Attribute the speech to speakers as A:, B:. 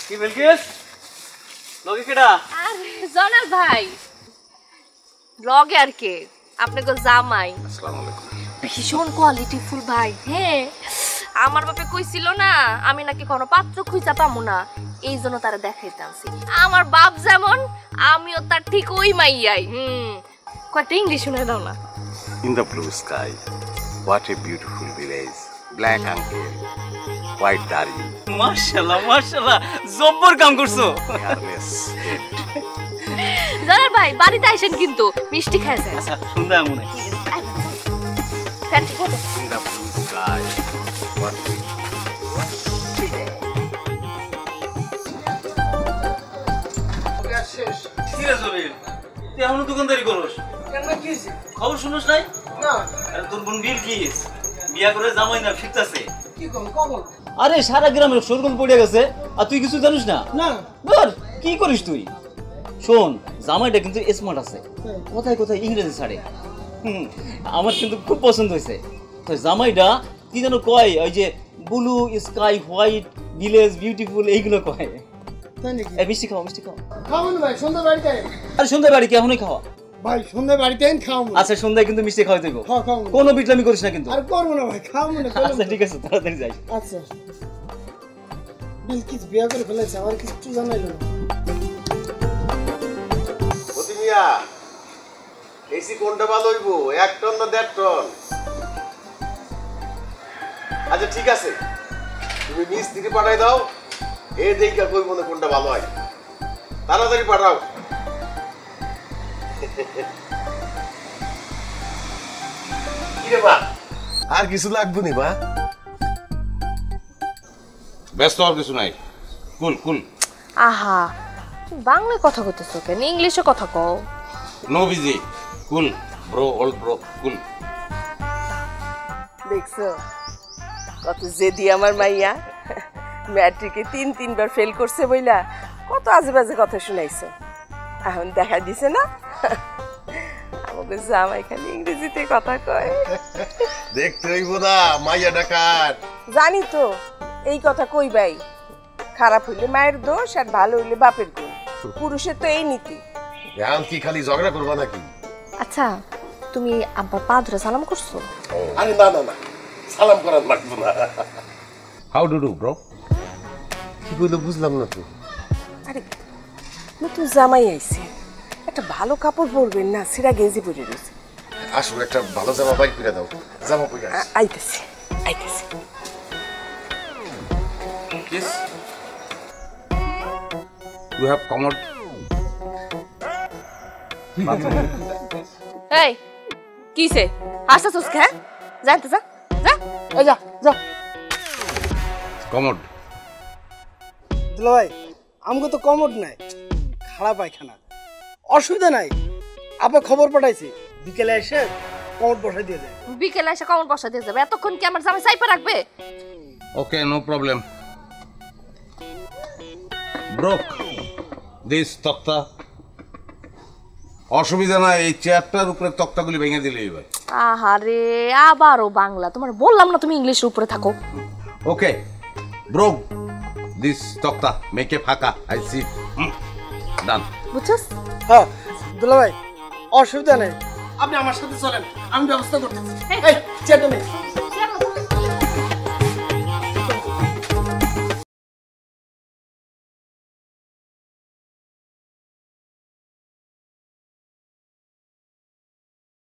A: কি বিলকিস লগে কেডা
B: আরে জনাল ভাই লগে আর কে আপনাকে জামাই
C: আসসালামু আলাইকুম
B: ভীষণ কোয়ালিটিফুল ভাই হ্যাঁ আমার বাপে কইছিল না আমি নাকি কোনো পাত্র খুঁজা পামু না এই জন্য তারা দেখাইতে আনছি আমার বাপ যেমন আমিও তার ঠিক ওই মাইয়াই কয়েকটা ইংলিশ শুনে দাও না
C: in the blue sky what a beautiful village black uncle white দাড়ি
A: মাশাআল্লাহ মাশাআল্লাহ জব্বর কাম করছো
C: এয়ারলেস
B: জনাল ভাই বাড়িতে আইসেন কিন্তু মিষ্টি খাইছেন
A: আচ্ছা সুন্দর মনে
C: in the blue sky what
A: serious জবির তুই এখনো দোকানদারি করস
D: কেন কি
A: খবর শুনস নাই
D: না
A: আরে তোর বোন বিলকিস বিয়া করে জামাই না ফিরতাছে
D: কি কবল
A: আরে সারা গ্রামের সরগোল পড়ে গেছে আর তুই কিছু জানিস না
D: না
A: ধর কি করিস তুই শোন জামাইটা কিন্তু স্মার্ট আছে কোথায় কোথায় ইংরেজি ছাড়ে আমার কিন্তু খুব পছন্দ হয়েছে তো জামাইটা কি যেন কয় ওই যে blue sky white village beautiful এইগুলো কয়
D: তাই নাকি
A: এই মিষ্টি খাও মিষ্টি খাও
D: খাওয়ান ভাই সন্ধ্যা বাড়িতে
A: আরে সন্ধ্যা বাড়ি কি এখনই খাওয়া
D: ভাই সন্ধ্যা বাড়িতে খাওয়াবো
A: আচ্ছা সন্ধ্যায় কিন্তু মিষ্টি খাওয়াই দেবো
D: হ্যাঁ খাওয়াবো
A: কোনো বিটলামি করিস না কিন্তু
D: আর করবো না ভাই খাওয়াবো না
A: আচ্ছা ঠিক আছে তাড়াতাড়ি যাই
D: আচ্ছা বিলকিস বিয়া করে ফেলেছে আমার কিছু জানাইলো না
C: মিয়া এসি কোনটা ভালো হইব 1 টন না 1.5 টন আচ্ছা ঠিক আছে তুমি মিস্ত্রি পাঠাই দাও এই দেইকা কই মনে কোনটা ভালো হয় তাড়াতাড়ি পাঠাও কি রে বা আর কিছু লাগবে নি বা ব্যস্ত হওয়ার কিছু নাই কুল কুল
B: আহা বাংলায় কথা কইতেছো কেন ইংলিশে কথা কও
C: নো বিজি কুল ব্রো ওল্ড ব্রো কুল
E: দেখছো কত জেদি আমার মাইয়া ম্যাট্রিকে 3-3 ফেল করছে বইলা কত আজেবাজে কথা শুনাইছো এখন দেখা দিছে না আমাকে জামাই খালি ইংরেজিতে কথা কয়
C: দেখতে হইব না মাইয়া ডাকার
E: জানি তো এই কথা কইবাই খারাপ হইলে মায়ের দোষ আর ভালো হইলে বাপের গুণ পুরুষের তো এই নীতি
C: এখন কি খালি ঝগড়া করবা নাকি
B: আচ্ছা তুমি আব্বার পা ধরে সালাম করছো
C: আরে না না না সালাম করার লাগবে না হাউ ডু ডু ব্রো কি বলে বুঝলাম না তো
E: আরে নতুন জামাই আইছে একটা ভালো কাপড় পরবেন না সিরা গেঞ্জি পরে রয়েছে
C: আসলে একটা ভালো জামা বাইর করে দাও জামা পরে আসি
E: আইতেছে আইতেছে
C: কিস ইউ হ্যাভ কমড
B: এই কিসে হাসতাছস কে জানতে যা যা
D: এই যা যা
C: কমড
D: দুলা ভাই আমাকে তো কমোড নাই খারাপ পায়খানা অসুবিধা নাই আপা খবর পাঠাইছি বিকেলে এসে কমোড বসাই দিয়ে দেয়
B: বিকেলে এসে কমন বসা দিয়ে যাবে এতক্ষণ কি আমার জামাই চাইপা রাখবে
C: okay no problem broke this তক্তা অসুবিধা নাই এই চেয়ারটার উপরে তক্তাগুলি ভেঙে দিলেই ভাই
B: আহারে আবারও বাংলা তোমার বললাম না তুমি ইংলিশের উপরে থাকো
C: ওকে ব্রোক দিস তক্তা মেকে ফাঁকা আই সি ডান
B: বুঝছস
D: হ্যাঁ দুলা ভাই অসুবিধা নেই আপনি আমার সাথে চলেন আমি ব্যবস্থা করতেছি এই চেয়ারটা নেই